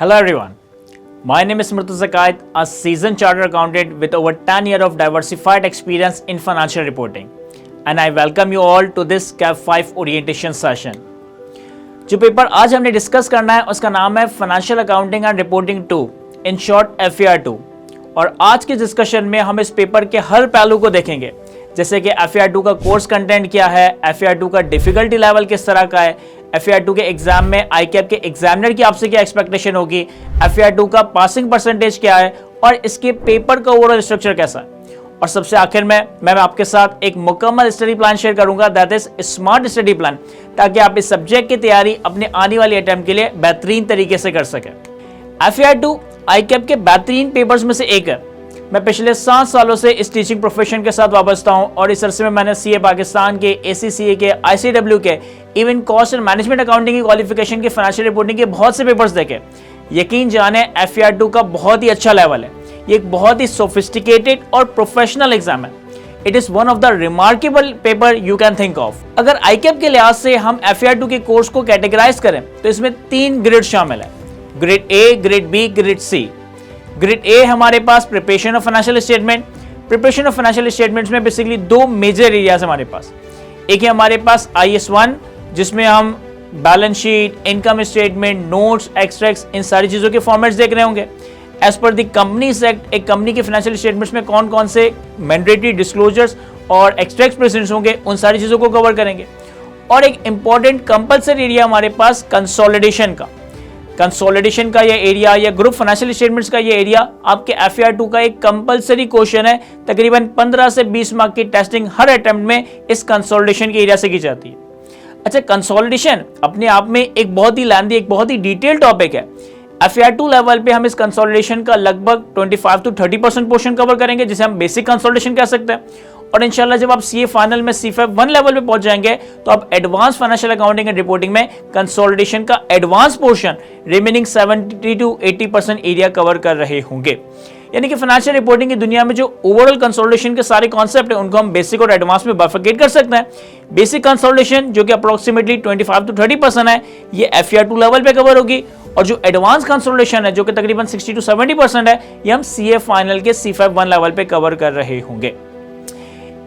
Hello everyone. My name is Murtaza Qaid, a seasoned chartered accountant with over 10 years of diversified experience in financial reporting. And I welcome you all to this CAP 5 orientation session. जो paper आज हमने discuss करना है उसका नाम है financial accounting and reporting 2, in short FAR2। और आज के डिस्कशन में हम इस पेपर के हर पहलू को देखेंगे, जैसे कि FAR2 का कोर्स कंटेंट क्या है, FAR2 का डिफिकल्टी लेवल किस तरह का है, FAR2 के एग्जाम में ICAP के एग्जामिनर की आपसे क्या एक्सपेक्टेशन होगी, FAR2 का पासिंग परसेंटेज क्या है और इसके पेपर का ओवरऑल स्ट्रक्चर कैसा है। और सबसे आखिर में मैं आपके साथ एक मुकम्मल स्टडी प्लान शेयर करूंगा, that is smart study plan, ताकि आप इस सब्जेक्ट की तैयारी अपने आने वाली अटेम्प्ट के लिए बेहतरीन तरीके से कर सकें। FAR2 ICAP के बेहतरीन पेपर्स में से एक है। मैं पिछले 7 सालों से इस टीचिंग प्रोफेशन के साथ वाबस्ता हूं और इस अरसे में मैंने CA पाकिस्तान के, ACCA के, ICW के, even cost and management accounting की क्वालिफिकेशन के, फाइनेंशियल रिपोर्टिंग के बहुत से पेपर्स देखे। यकीन जाने FAR2 का बहुत ही अच्छा लेवल है। ये एक बहुत ही सोफिस्टिकेटेड और प्रोफेशनल एग्जाम है। It is one of the remarkable paper you can think of. अगर ICAP के लिहाज से हम FAR2 के कोर्स को कैटेगराइज करें तो इसमें 3 ग्रेड शामिल है, grade A, grade B, grade C। Grade A हमारे पास preparation of financial statement. Preparation of financial statements में बेसिकली 2 मेजर एरियाज हमारे पास। एक है हमारे पास IS1, जिसमें हम balance sheet, income statement, notes, extracts, इन सारी चीजों के फॉर्मेट्स देख रहे होंगे। As per the companies act, एक कंपनी के फाइनेंशियल स्टेटमेंट्स में कौन कौन से मैंडेटरी डिस्क्लोजर्स और एक्सट्रैक्ट्स प्रेजेंट होंगे, उन सारी चीजों को कवर करेंगे। और एक इंपॉर्टेंट कंपल्सरी एरिया हमारे पास कंसोलिडेशन का। कंसोलिडेशन का ये एरिया या ग्रुप फाइनेंशियल स्टेटमेंट्स का ये एरिया आपके FAR2 का एक कंपल्सरी क्वेश्चन है। तकरीबन 15 से 20 मार्क की टेस्टिंग हर अटेम्प्ट में इस कंसोलिडेशन के एरिया से की जाती है। अच्छा, कंसोलिडेशन अपने आप में एक बहुत ही लैंदी, एक बहुत ही डिटेल टॉपिक है। FAR2 लेवल पे हम इस कंसोलिडेशन का लगभग 25 to 30% पोर्शन कवर करेंगे, जिसे हम बेसिक कंसोलिडेशन कह सकते हैं। और इंशाल्लाह जब आप CA फाइनल में C5 1 लेवल पे पहुंच जाएंगे तो आप advance financial accounting and reporting में कंसोलिडेशन का advance portion remaining 70 to 80% area cover कर रहे होंगे। यानी कि फाइनेंशियल रिपोर्टिंग की दुनिया में जो ओवरऑल कंसोलिडेशन के सारे कॉन्सेप्ट हैं उनको हम बेसिक और एडवांस में बाइफरकेट कर सकते हैं। बेसिक कंसोलिडेशन जो कि अप्रोक्सीमेटली 25 to 30% है, ये FAR2 लेवल पे कवर होगी। और जो एडवांस कंसोलिडेशन है जो कि तकरीबन 60 to 70% है, ये हम CA फाइनल के C5 1 लेवल पे कवर कर रहे होंगे।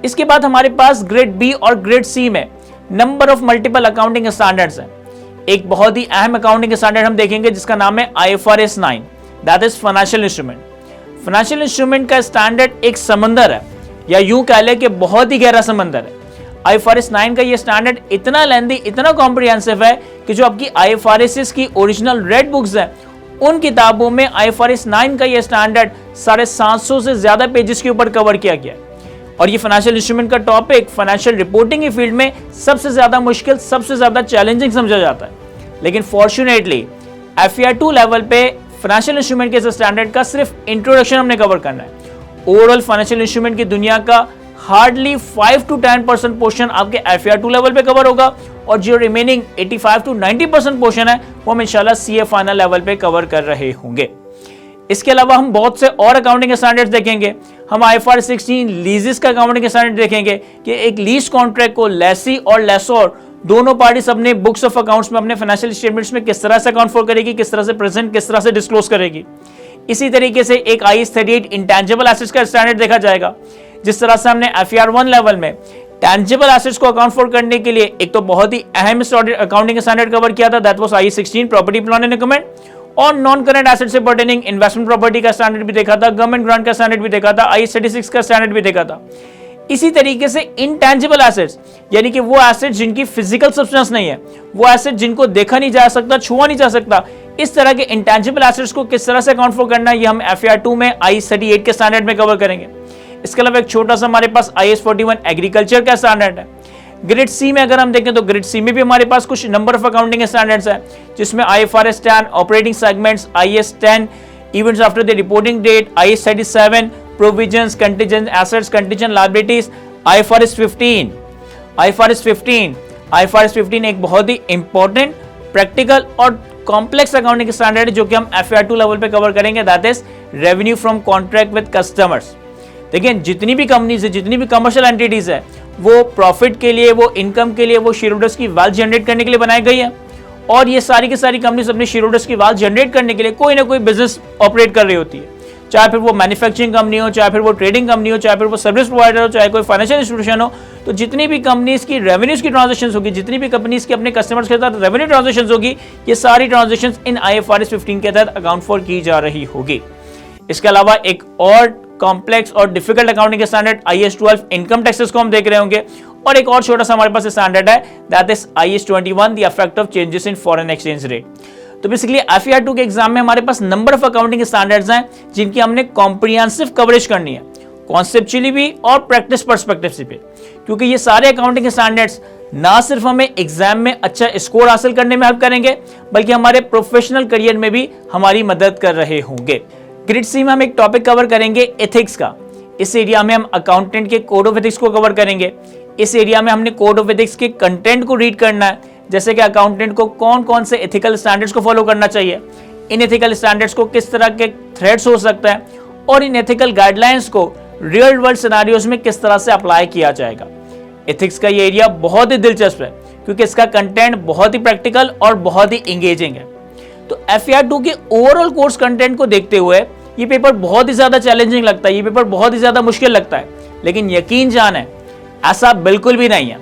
इसके बाद हमारे पास ग्रेड B और ग्रेड C में number of multiple accounting standards हैं। एक बहुत ही अहम अकाउंटिंग स्टैंडर्ड हम देखेंगे जिसका नाम है IFRS 9, that is financial instrument. Financial instrument का स्टैंडर्ड एक समंदर है, या यूं कह ले कि बहुत ही गहरा समंदर है। IFRS 9 का ये स्टैंडर्ड इतना लेंदी, इतना कॉम्प्रिहेंसिव है कि जो आपकी IFRS की ओरिजिनल रेड बुक्स हैं उन किताबों में IFRS 9 का ये स्टैंडर्ड 750 से ज्यादा पेजेस के ऊपर कवर किया गया है। और ये फाइनेंशियल इंस्ट्रूमेंट का टॉपिक फाइनेंशियल रिपोर्टिंग की फील्ड में सबसे ज्यादा मुश्किल, सबसे ज्यादा चैलेंजिंग समझा जाता है। लेकिन फॉर्चुनेटली FAR2 लेवल पे फाइनेंशियल इंस्ट्रूमेंट के स्टैंडर्ड का सिर्फ इंट्रोडक्शन हमने कवर करना है। ओवरऑल फाइनेंशियल इंस्ट्रूमेंट की दुनिया का हार्डली 5 to 10% पोर्शन आपके FAR2 लेवल पे कवर होगा और जो रिमेनिंग 85 to 90% पोर्शन है वो हम इंशाल्लाह CA फाइनल लेवल पे कवर कर रहे होंगे। इसके अलावा हम बहुत से और अकाउंटिंग स्टैंडर्ड्स देखेंगे। हम IFRS 16 लीजेस का अकाउंटिंग स्टैंडर्ड देखेंगे कि एक लीज कॉन्ट्रैक्ट को लेसी और लेसोर दोनों पार्टीज अपने बुक्स ऑफ अकाउंट्स में, अपने फाइनेंशियल स्टेटमेंट्स में किस तरह से अकाउंट फॉर करेगी, किस तरह से प्रेजेंट, किस तरह से डिस्क्लोज करेगी। इसी तरीके से एक IAS 38 इंटेंजिबल एसेट्स का स्टैंडर्ड देखा जाएगा। जिस तरह से हमने FAR1 लेवल में टेंजिबल एसेट्स को अकाउंट फॉर करने के लिए एक तो बहुत ही अहम अकाउंटिंग स्टैंडर्ड कवर किया था, that was IAS 16 property plan and document. और नॉन करेंट एसेट से पर्टेनिंग इन्वेस्टमेंट प्रॉपर्टी का स्टैंडर्ड भी देखा था, गवर्नमेंट ग्रांट का स्टैंडर्ड भी देखा था, IAS 36 का स्टैंडर्ड भी देखा था। इसी तरीके से इंटेंजिबल एसेट्स, यानी कि वो एसेट्स जिनकी फिजिकल सब्सटेंस नहीं है, वो एसेट जिनको देखा नहीं जा सकता, छुआ नहीं जा सकता, इस तरह के इंटेंजिबल एसेट्स को किस तरह से अकाउंट फॉर करना है, ये हम FAR2 में IAS 38 के स्टैंडर्ड में कवर करेंगे। इसके अलावा एक छोटा सा हमारे पास IAS 41 एग्रीकल्चर का स्टैंडर्ड है। ग्रेड C में अगर हम देखें तो ग्रेड C में भी हमारे पास कुछ नंबर ऑफ अकाउंटिंग स्टैंडर्ड्स है, जिसमें IFRS 10 operating segments, IAS 10 events after the reporting date, IAS 37 provisions, contingent assets, contingent liabilities, IFRS 15 एक बहुत ही इंपॉर्टेंट प्रैक्टिकल और कॉम्प्लेक्स अकाउंटिंग स्टैंडर्ड जो कि हम FAR2 लेवल पे कवर करेंगे, that is revenue from contract with customers. देखिए, जितनी भी कंपनीज है, जितनी भी कमर्शियल एंटिटीज है, वो प्रॉफिट के लिए, वो इनकम के लिए, वो शेयर होल्डर्स की वेल्थ जनरेट करने के लिए बनाई गई है। और ये सारी की सारी कंपनीज अपने शेयर होल्डर्स की वेल्थ जनरेट करने के लिए कोई ना कोई बिजनेस ऑपरेट कर रही होती है, चाहे फिर वो मैन्युफैक्चरिंग कंपनी हो, चाहे फिर वो ट्रेडिंग कंपनी हो, चाहे फिर वो सर्विस प्रोवाइडर हो, चाहे कोई फाइनेंशियल इंस्टीट्यूशन हो। तो जितनी भी कंपनीज की रेवेन्यूज की ट्रांजेक्शन होगी, जितनी भी कंपनीज की अपने कस्टमर्स के साथ रेवेन्यू ट्रांजेक्शन होगी, ये सारी ट्रांजेक्शन इन IFRS 15 के तहत अकाउंट फॉर की जा रही होगी। इसके अलावा एक और कॉम्प्लेक्स और difficult accounting standard IAS 12 income taxes को हम देख रहे होंगे, और एक और छोटा सा हमारे पास स्टैंडर्ड है, that is IAS 21 the effect of changes in foreign exchange rate. तो बेसिकली FER2 के एग्जाम में हमारे पास नंबर ऑफ अकाउंटिंग स्टैंडर्ड्स हैं जिनकी हमने कॉम्प्रिहेंसिव कवरेज करनी है, कॉन्सेप्चुअली भी और प्रैक्टिस पर्सपेक्टिव से भी, क्योंकि ये सारे अकाउंटिंग स्टैंडर्ड्स ना सिर्फ हमें एग्जाम में अच्छा स्कोर हासिल करने में हेल्प करेंगे, बल्कि हमारे प्रोफेशनल करियर में भी हमारी मदद कर रहे होंगे। ग्रेड सी में हम एक टॉपिक कवर करेंगे एथिक्स का। इस एरिया में हम अकाउंटेंट के कोड ऑफ एथिक्स को कवर करेंगे। इस एरिया में हमने कोड ऑफ एथिक्स के कंटेंट को रीड करना है, जैसे कि अकाउंटेंट को कौन कौन से एथिकल स्टैंडर्ड्स को फॉलो करना चाहिए, इन एथिकल स्टैंडर्ड्स को किस तरह के थ्रेट्स हो सकता है, और इन एथिकल गाइडलाइंस को रियल वर्ल्ड सिनेरियोज में किस तरह से अप्लाई किया जाएगा। एथिक्स का ये एरिया बहुत ही दिलचस्प है क्योंकि इसका कंटेंट बहुत ही प्रैक्टिकल और बहुत ही इंगेजिंग है। तो FER2 के ओवरऑल कोर्स कंटेंट को देखते हुए ये पेपर बहुत ही ज्यादा चैलेंजिंग लगता है, ये पेपर बहुत ही ज्यादा मुश्किल लगता है, लेकिन यकीन जाने ऐसा बिल्कुल भी नहीं है।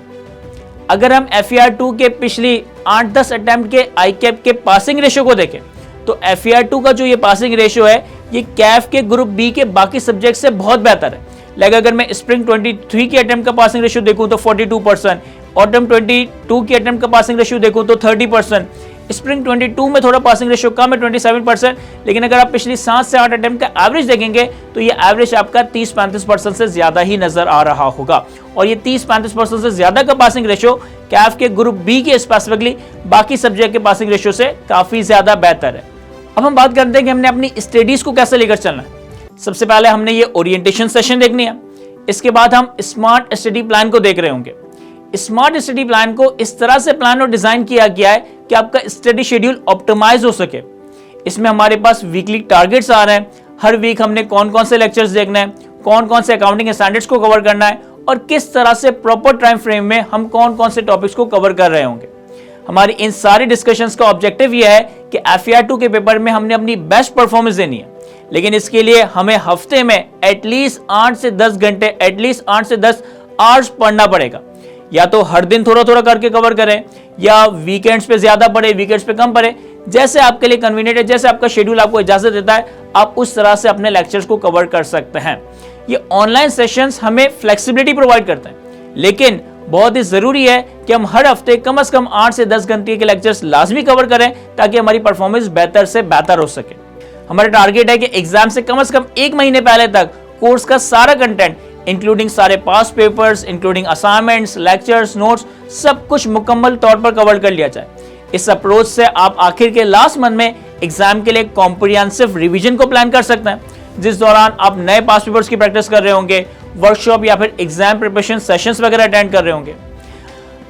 अगर हम FER2 के पिछली 8-10 अटेम्प्ट के ICAP के पासिंग रेशियो को देखें तो FER2 का जो ये पासिंग रेशियो है ये कैफ के ग्रुप बी के बाकी सब्जेक्ट से बहुत बेहतर है। लाइक अगर मैं स्प्रिंग 23 की अटेम्प्ट का पासिंग रेशियो देखूं तो 42%, ऑटम 22 की अटेम्प्ट का पासिंग रेशियो देखूं तो 30%, स्प्रिंग 22 में थोड़ा पासिंग रेशियो कम है 27%, लेकिन अगर आप पिछली 7 से 8 अटेम्प्ट का एवरेज देखेंगे तो ये एवरेज आपका 30-35% से ज्यादा ही नजर आ रहा होगा। और ये 30-35% से ज्यादा का पासिंग रेशियो कैफ के ग्रुप बी के स्पेसिफिकली बाकी सब्जेक्ट के पासिंग रेशियो से काफी ज्यादा बेहतर है। अब हम बात करते हैं कि हमने अपनी स्टडीज को कैसे लेकर चलना है। सबसे पहले हमने ये ओरिएंटेशन सेशन देखनी है, इसके बाद हम स्मार्ट स्टडी प्लान को देख रहे होंगे। स्मार्ट स्टडी प्लान को इस तरह से प्लान और डिजाइन किया गया है कि आपका स्टडी शेड्यूल ऑप्टिमाइज हो सके। इसमें हमारे पास वीकली टारगेट्स आ रहे हैं, हर वीक हमने कौन कौन से लेक्चर्स देखने हैं, कौन कौन से अकाउंटिंग स्टैंडर्ड्स को कवर करना है, और किस तरह से प्रॉपर टाइम फ्रेम में हम कौन कौन से टॉपिक्स को कवर कर रहे होंगे। हमारी इन सारी डिस्कशंस का ऑब्जेक्टिव यह है कि FER2 के पेपर में हमने अपनी बेस्ट परफॉर्मेंस देनी है, लेकिन इसके लिए हमें हफ्ते में एटलीस्ट 8 से 10 घंटे, एटलीस्ट 8 से 10 आवर्स पढ़ना पड़ेगा। या तो हर दिन थोड़ा थोड़ा करके कवर करें, या वीकेंड्स पे ज्यादा पढ़े, वीकेंड्स पे कम पढ़े, जैसे आपके लिए कन्वीनियंट है, जैसे आपका शेड्यूल आपको इजाजत देता है, आप उस तरह से अपने लेक्चर्स को कवर कर सकते हैं। ये ऑनलाइन सेशंस हमें फ्लेक्सिबिलिटी प्रोवाइड करते हैं, लेकिन बहुत ही जरूरी है कि हम हर हफ्ते कम से कम 8 से 10 घंटे के लेक्चर्स लाजमी कवर करें ताकि हमारी परफॉर्मेंस बेहतर से बेहतर हो सके। हमारा टारगेट है कि एग्जाम से कम 1 महीने पहले तक कोर्स का सारा कंटेंट इंक्लूडिंग सारे past papers, including assignments, lectures, notes, सब कुछ मुकम्मल तौर पर कवर कर लिया जाए। इस अप्रोच से आप आखिर के लास्ट मंथ में एग्जाम के लिए कॉम्प्रिहेंसिव रिवीजन को प्लान कर सकते हैं, जिस दौरान आप नए पास पेपर्स की प्रैक्टिस कर रहे होंगे, वर्कशॉप या फिर एग्जाम प्रिपरेशन सेशंस वगैरह अटेंड कर रहे होंगे।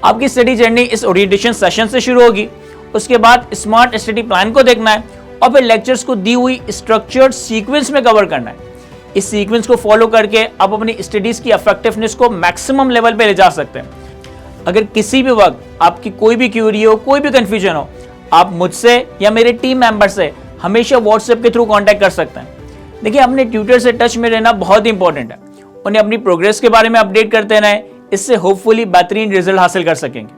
आपकी स्टडी जर्नी इस ओरिएंटेशन सेशन से शुरू होगी, उसके बाद स्मार्ट स्टडी प्लान को देखना है और फिर लेक्चर्स को दी हुई स्ट्रक्चर्ड सीक्वेंस में कवर करना है। इस सीक्वेंस को फॉलो करके आप अपनी स्टडीज की इफेक्टिवनेस को मैक्सिमम लेवल पे ले जा सकते हैं। अगर किसी भी वक्त आपकी कोई भी क्यूरी हो, कोई भी कंफ्यूजन हो, आप मुझसे या मेरे टीम मेंबर से हमेशा व्हाट्सएप के थ्रू कांटेक्ट कर सकते हैं। देखिए, अपने ट्यूटर से टच में रहना बहुत इंपॉर्टेंट है, उन्हें अपनी प्रोग्रेस के बारे में अपडेट करते रहें, इससे होपफुली बेहतरीन रिजल्ट हासिल कर सकेंगे।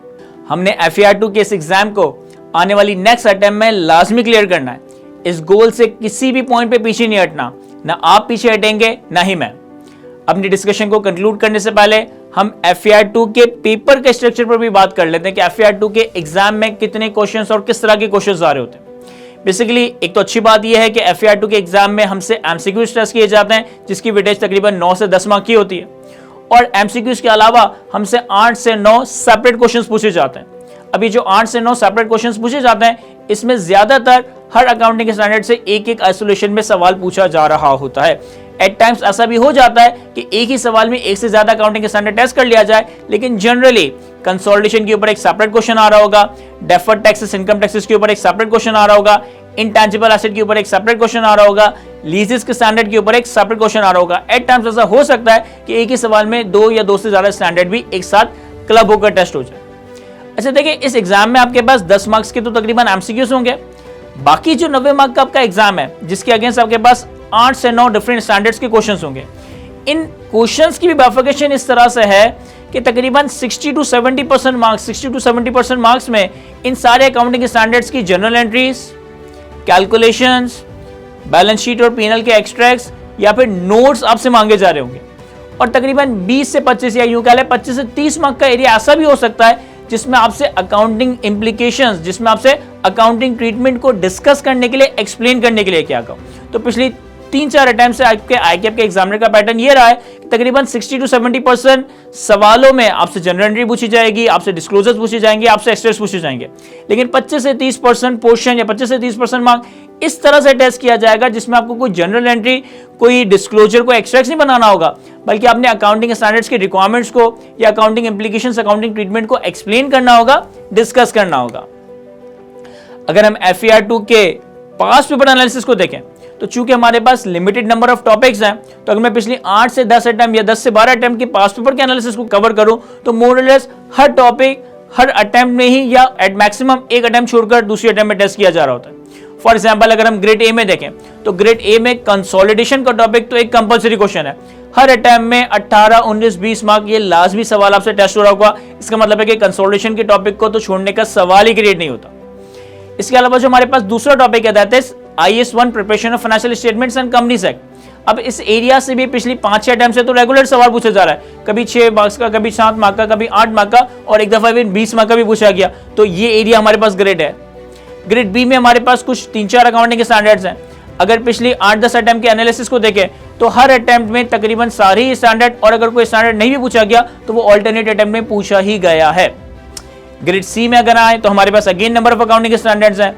हमने FER2 के इस एग्जाम को आने वाली नेक्स्ट अटेम्प्ट में लाजमी क्लियर करना है। इस गोल से किसी भी पॉइंट पे पीछे नहीं हटना, ना आप पीछे हटेंगे ना ही मैं। अपनी डिस्कशन को कंक्लूड करने से पहले हम FER2 के पेपर के स्ट्रक्चर पर भी बात कर लेते हैं कि FER2 के एग्जाम में कितने क्वेश्चंस और किस तरह के क्वेश्चंस आ रहे होते हैं। बेसिकली एक तो अच्छी बात यह है कि FER2 के एग्जाम में हमसे MCQs टेस्ट किए जाते हैं, जिसकी वेटेज तकरीबन 9 से 10 मार्क की होती है, और MCQs के अलावा हमसे 8 से 9 सेपरेट क्वेश्चंस पूछे जाते हैं। अभी जो 8 से 9 सेपरेट क्वेश्चंस पूछे जाते हैं, इसमें ज्यादातर हर अकाउंटिंग स्टैंडर्ड से एक आइसोलेशन में सवाल पूछा जा रहा होता है। एट टाइम्स ऐसा भी हो जाता है कि एक ही सवाल में एक से ज्यादा अकाउंटिंग स्टैंडर्ड टेस्ट कर लिया जाए, लेकिन जनरली कंसोलिडेशन के ऊपर एक सेपरेट क्वेश्चन आ रहा होगा, डेफर्ड टैक्सेस, इनकम टैक्सेस के ऊपर एक सेपरेट क्वेश्चन आ रहा होगा, इंटेंजिबल एसेट के ऊपर एक सेपरेट क्वेश्चन आ रहा होगा, लीजेस के स्टैंडर्ड के ऊपर एक सेपरेट क्वेश्चन आ रहा होगा। एट टाइम्स ऐसा हो सकता है कि एक ही सवाल में 2 या 2 से ज्यादा स्टैंडर्ड भी एक साथ क्लब होकर टेस्ट हो जाए। अच्छा देखिए, इस एग्जाम में आपके पास 10 मार्क्स के तो तकरीबन एमसीक्यूज होंगे। बाकी जो 90 मार्क का आपका एग्जाम है, जिसके अगेंस्ट आपके पास 8 से 9 डिफरेंट स्टैंडर्ड्स के क्वेश्चंस होंगे। इन क्वेश्चंस की भी बाइफिकेशन इस तरह से है कि तकरीबन 60 to 70% मार्क्स में इन सारे अकाउंटिंग के स्टैंडर्ड्स की general entries, calculations, balance sheet और पीएनएल के एक्सट्रैक्ट्स या फिर नोट्स आपसे मांगे जा रहे होंगे। और तकरीबन 20 से 25 या यूं कह लें 25 से 30 मार्क का एरिया ऐसा भी हो सकता है जिसमें आपसे अकाउंटिंग इंप्लीकेशंस, जिसमें आपसे अकाउंटिंग ट्रीटमेंट को डिस्कस करने के लिए, एक्सप्लेन करने के लिए क्या कहूं। तो पिछली 3-4 अटेम्प्ट से आपके आईकेएप के एग्जामिनर का पैटर्न ये रहा है कि तकरीबन 60 to 70% सवालों में आपसे जनरल एंट्री पूछी जाएगी, आपसे डिस्क्लोजर्स पूछे जाएंगे, आपसे एक्सट्रैक्ट्स पूछे जाएंगे। लेकिन 25 से 30% पोर्शन या 25 से 30% मार्क इस तरह से टेस्ट किया जाएगा जिसमें आपको कोई जनरल एंट्री, कोई डिस्क्लोजर, कोई एक्सट्रैक्ट्स नहीं बनाना होगा, बल्कि आपने अकाउंटिंग स्टैंडर्ड्स के रिक्वायरमेंट्स को या अकाउंटिंग इंप्लीकेशंस, अकाउंटिंग ट्रीटमेंट को एक्सप्लेन करना होगा, डिस्कस करना होगा। अगर हम FER2 के पास्ट पेपर एनालिसिस को देखें तो चूंकि हमारे पास लिमिटेड नंबर ऑफ टॉपिक्स हैं, तो अगर मैं पिछली 8 से 10 अटेम्प्ट या 10 से 12 अटेम्प्ट के पास्ट पेपर के एनालिसिस को कवर करूं तो मोर और लेस हर टॉपिक हर अटेम्प्ट में ही या एट मैक्सिमम एक अटेम्प्ट छोड़कर दूसरी अटेम्प्ट में टेस्ट किया जा रहा होता है। फॉर एग्जाम्पल अगर हम ग्रेड ए में देखें तो ग्रेड ए में कंसोलिडेशन का टॉपिक तो एक कंपल्सरी क्वेश्चन है। हर अटेम्प्ट में 18, 19, 20 मार्क ये लाजमी सवाल आपसे टेस्ट हो रहा होगा। इसका मतलब है कि कंसोलिडेशन के टॉपिक को तो छोड़ने का सवाल ही क्रिएट नहीं होता। इसके अलावा जो हमारे पास दूसरा टॉपिक है that is IS1 preparation of financial statements and companies act. अब इस एरिया से भी पिछली 5-6 अटेम्प्ट से तो रेगुलर सवाल पूछा जा रहा है, कभी 6 मार्क्स का, कभी 7 मार्क का, कभी 8 मार्क का और एक दफा भी 20 मार्क का भी पूछा गया। तो ये एरिया हमारे पास ग्रेड है। ग्रेड बी में हमारे पास कुछ 3-4 अकाउंटिंग के स्टैंडर्ड्स हैं। अगर पिछली 8-10 अटेम्प्ट के एनालिसिस को देखें तो हर अटेम्प्ट में तकरीबन सारे ही स्टैंडर्ड, और अगर कोई स्टैंडर्ड नहीं भी पूछा गया तो वो ऑल्टरनेट अटेम्प्ट में पूछा ही गया है। ग्रेड सी में अगर आए तो हमारे पास अगेन नंबर ऑफ अकाउंटिंग के स्टैंडर्ड्स हैं।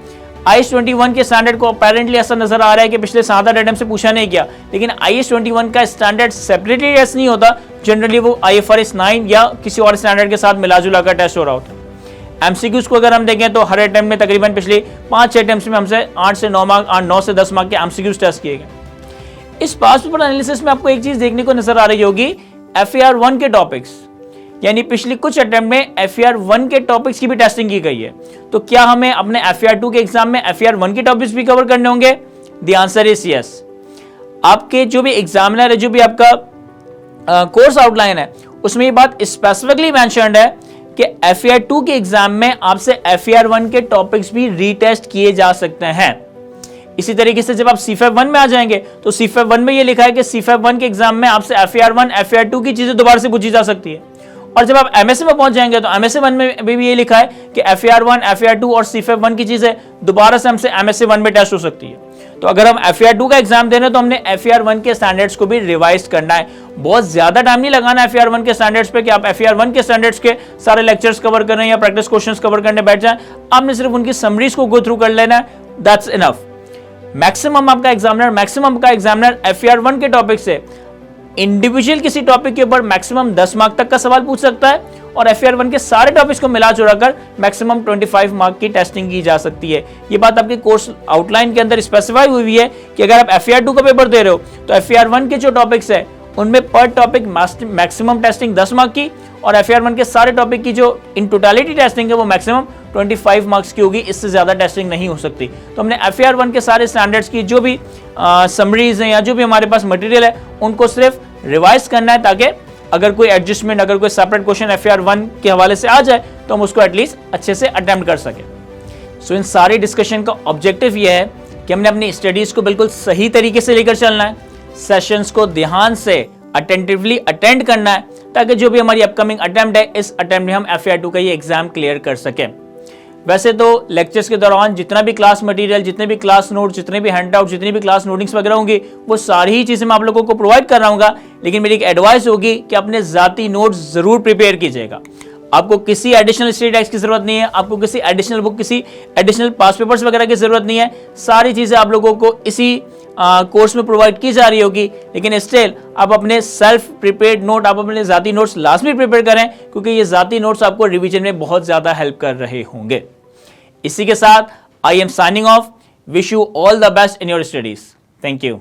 IS21 के स्टैंडर्ड को अपेरेंटली ऐसा नजर आ रहा है कि पिछले 7-8 अटेम्प्ट से पूछा नहीं गया, लेकिन IS21 का स्टैंडर्ड सेपरेटली टेस्ट नहीं होता। जनरली वो IFRS 9 या किसी और स्टैंडर्ड के साथ मिला जुला कर टेस्ट हो रहा होता है। MCQs को अगर हम देखें तो हर अटेम्प्ट में तकरीबन पिछले 5-6 अटेम्प्ट में हमसे 8 से 9 मार्क, 9 से 10 मार्क के MCQs टेस्ट किए गए। इस पास्ट पेपर एनालिसिस में आपको एक चीज देखने को नजर आ रही होगी, FER1 के टॉपिक्स, यानी पिछली कुछ अटेम्प्ट में FER1 के टॉपिक्स की भी टेस्टिंग की गई है। तो क्या हमें अपने FER2 के एग्जाम में FER1 के टॉपिक्स भी कवर करने होंगे? The answer is yes. आपके जो भी एग्जामिनर है, जो भी आपका कोर्स आउटलाइन है, उसमें ये बात स्पेसिफिकली मेंशन्ड है कि FER2 के एग्जाम में आपसे FER1 के टॉपिक्स भी रीटेस्ट किए जा सकते हैं। इसी तरीके से जब आप CFEP1 में आ जाएंगे तो CFEP1 में ये लिखा है कि CFEP1 के एग्जाम में आपसे FER1, FER2 की चीजें दोबारा से पूछी जा सकती है। और जब आप MSc में पहुंच जाएंगे तो MSc1 में भी ये लिखा है कि FER1, FER2 और CFEP1 की चीजें दोबारा से हमसे MSc1 में टेस्ट हो सकती है। तो अगर हम FER2 का एग्जाम दे रहे हैं तो हमने FER1 के स्टैंडर्ड्स को भी रिवाइज करना है। बहुत ज्यादा टाइम नहीं लगाना FER1 के स्टैंडर्ड्स पे कि आप FER1 के स्टैंडर्ड्स के सारे लेक्चर्स कवर कर रहे हैं या प्रैक्टिस क्वेश्चंस कवर करने बैठ जाएं। आपने सिर्फ उनकी समरीज को गो थ्रू कर लेना है, दैट्स इनफ। मैक्सिमम का एग्जामिनर FER1 के टॉपिक से इंडिविजुअल किसी टॉपिक के ऊपर मैक्सिमम 10 मार्क तक का सवाल पूछ सकता है, और FER1 के सारे टॉपिक्स को मिला जुला कर मैक्सिमम 25 मार्क की टेस्टिंग की जा सकती है। ये बात आपके कोर्स आउटलाइन के अंदर स्पेसिफाई हुई है कि अगर आप FER2 का पेपर दे रहे हो तो FER1 के जो टॉपिक्स है उनमें पर टॉपिक मैक्सिमम टेस्टिंग 10 मार्क की, और FER1 के सारे टॉपिक की जो इन टोटलिटी टेस्टिंग है वो मैक्सिमम 25 मार्क्स की होगी। इससे ज्यादा टेस्टिंग नहीं हो सकती। तो हमने FER1 के सारे स्टैंडर्ड्स की जो भी समरीज हैं या जो भी हमारे पास मटेरियल है उनको सिर्फ रिवाइज करना है, ताकि अगर कोई एडजस्टमेंट, अगर कोई सेपरेट क्वेश्चन FER1 के हवाले से आ जाए तो हम उसको एटलीस्ट अच्छे से अटेम्प्ट कर सके। सो इन सारी डिस्कशन का ऑब्जेक्टिव ये है कि हमने अपनी स्टडीज को बिल्कुल सही तरीके से लेकर चलना है, सेशंस को ध्यान से अटेंटिवली अटेंड करना है, ताकि जो भी हमारी अपकमिंग अटेम्प्ट है इस अटेम्प्ट में हम FER2 का ये एग्जाम क्लियर कर सकें। वैसे तो लेक्चर्स के दौरान जितना भी क्लास मटेरियल, जितने भी क्लास नोट, जितने भी हैंडआउट, जितनी भी क्लास नोटिंग्स वगैरह होंगी वो सारी ही चीजें मैं आप लोगों को प्रोवाइड कर रहा हूँ, लेकिन मेरी एक एडवाइस होगी कि अपने जाती नोट्स जरूर प्रिपेयर कीजिएगा। आपको किसी एडिशनल स्टडी टैक्स की जरूरत नहीं है, आपको किसी एडिशनल बुक, किसी एडिशनल पास पेपर्स वगैरह की जरूरत नहीं है। सारी चीजें आप लोगों को इसी कोर्स में प्रोवाइड की जा रही होगी, लेकिन स्टिल आप अपने सेल्फ प्रिपेयर्ड नोट, आप अपने जाती नोट्स लाजमी प्रिपेयर करें, क्योंकि ये जाती नोट्स आपको रिवीजन में बहुत ज्यादा हेल्प कर रहे होंगे। इसी के साथ I am signing off. Wish you all the best in your studies. Thank you.